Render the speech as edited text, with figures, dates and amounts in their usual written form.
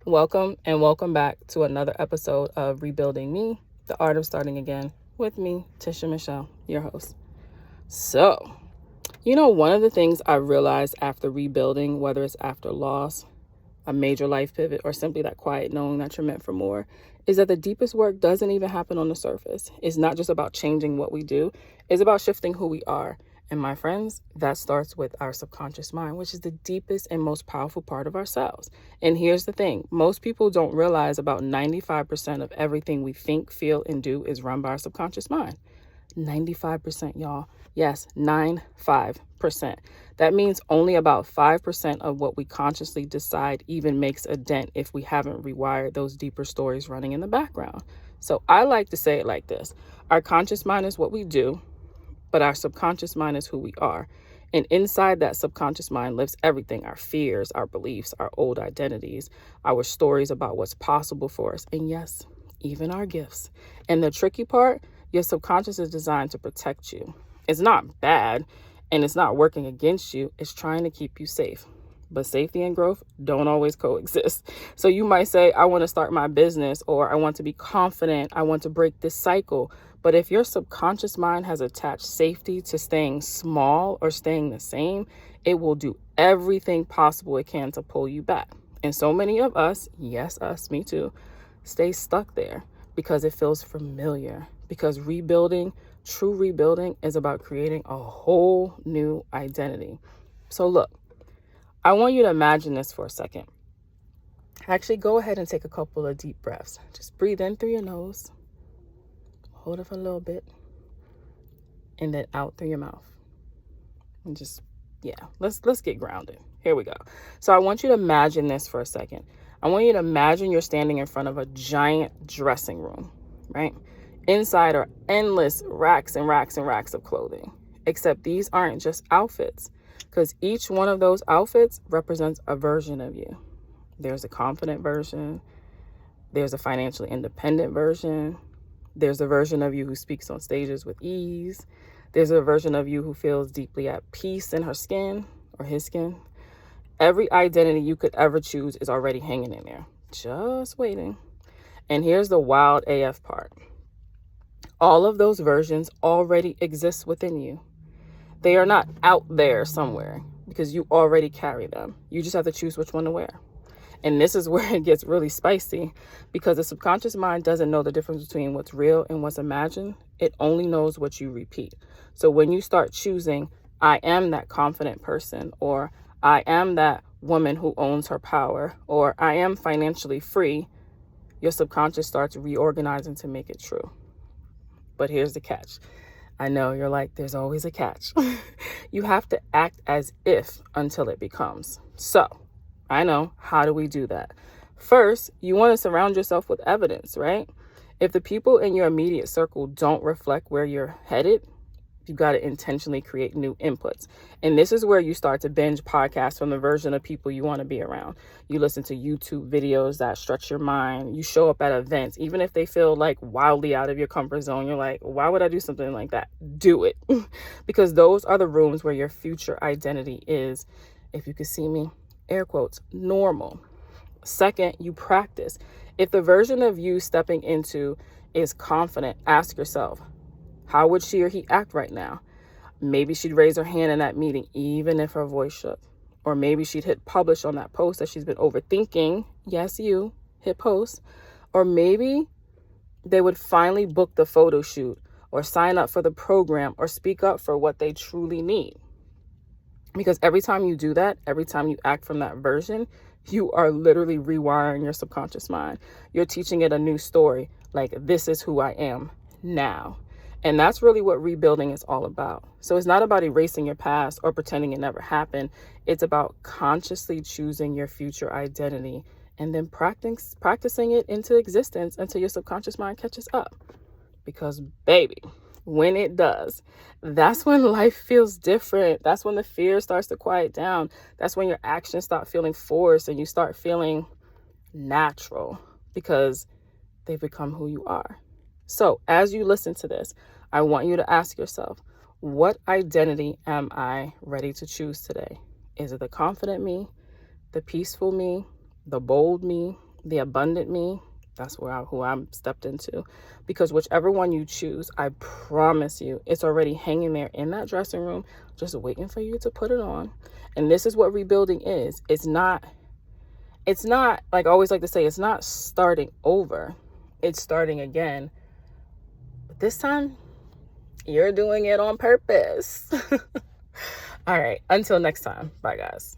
Welcome and welcome back to another episode of Rebuilding Me, the Art of Starting Again, with me, Tisha Michelle, your host. So, one of the things I realized after rebuilding, whether it's after loss, a major life pivot, or simply that quiet knowing that you're meant for more, is that the deepest work doesn't even happen on the surface. It's not just about changing what we do, it's about shifting who we are. And my friends, that starts with our subconscious mind, which is the deepest and most powerful part of ourselves. And here's the thing. Most people don't realize about 95% of everything we think, feel, and do is run by our subconscious mind. 95%, y'all. Yes, 95%. That means only about 5% of what we consciously decide even makes a dent if we haven't rewired those deeper stories running in the background. So I like to say it like this. Our conscious mind is what we do, but our subconscious mind is who we are. And inside that subconscious mind lives everything, our fears, our beliefs, our old identities, our stories about what's possible for us. And yes, even our gifts. And the tricky part, your subconscious is designed to protect you. It's not bad and it's not working against you. It's trying to keep you safe. But safety and growth don't always coexist. So you might say, I want to start my business, or I want to be confident. I want to break this cycle. But if your subconscious mind has attached safety to staying small or staying the same, it will do everything possible it can to pull you back. And so many of us, yes, us, me too, stay stuck there because it feels familiar. Because true rebuilding, is about creating a whole new identity. So look, I want you to imagine this for a second. Actually, go ahead and take a couple of deep breaths. Just breathe in through your nose. Hold it for a little bit. And then out through your mouth. And just, let's get grounded. Here we go. So I want you to imagine this for a second. I want you to imagine you're standing in front of a giant dressing room, right? Inside are endless racks and racks and racks of clothing. Except these aren't just outfits, because each one of those outfits represents a version of you. There's a confident version. There's a financially independent version. There's a version of you who speaks on stages with ease. There's a version of you who feels deeply at peace in her skin or his skin. Every identity you could ever choose is already hanging in there, just waiting. And here's the wild AF part. All of those versions already exist within you. They are not out there somewhere because you already carry them. You just have to choose which one to wear. And this is where it gets really spicy, because the subconscious mind doesn't know the difference between what's real and what's imagined. It only knows what you repeat. So when you start choosing, I am that confident person, or I am that woman who owns her power, or I am financially free, your subconscious starts reorganizing to make it true. But here's the catch. I know you're like, there's always a catch. You have to act as if until it becomes. So I know. How do we do that? First, you want to surround yourself with evidence, right? If the people in your immediate circle don't reflect where you're headed, you've got to intentionally create new inputs. And this is where you start to binge podcasts from the version of people you want to be around. You listen to YouTube videos that stretch your mind. You show up at events, even if they feel like wildly out of your comfort zone. You're like, why would I do something like that? Do it. Because those are the rooms where your future identity is, if you could see me, air quotes, normal. Second, you practice. If the version of you stepping into is confident, ask yourself, how would she or he act right now? Maybe she'd raise her hand in that meeting, even if her voice shook. Or maybe she'd hit publish on that post that she's been overthinking. Yes, you hit post. Or maybe they would finally book the photo shoot, or sign up for the program, or speak up for what they truly need. Because every time you do that, every time you act from that version, you are literally rewiring your subconscious mind. You're teaching it a new story, like, this is who I am now. And that's really what rebuilding is all about. So it's not about erasing your past or pretending it never happened. It's about consciously choosing your future identity and then practicing it into existence until your subconscious mind catches up. Because, baby, when it does, that's when life feels different. That's when the fear starts to quiet down. That's when your actions start feeling forced and you start feeling natural, because they become who you are. So as you listen to this, I want you to ask yourself, what identity am I ready to choose today? Is it the confident me, the peaceful me, the bold me, the abundant me, that's who I'm stepped into. Because whichever one you choose, I promise you, it's already hanging there in that dressing room, just waiting for you to put it on. And this is what rebuilding is. It's not, like I always like to say, it's not starting over. It's starting again. But this time, you're doing it on purpose. All right. Until next time. Bye, guys.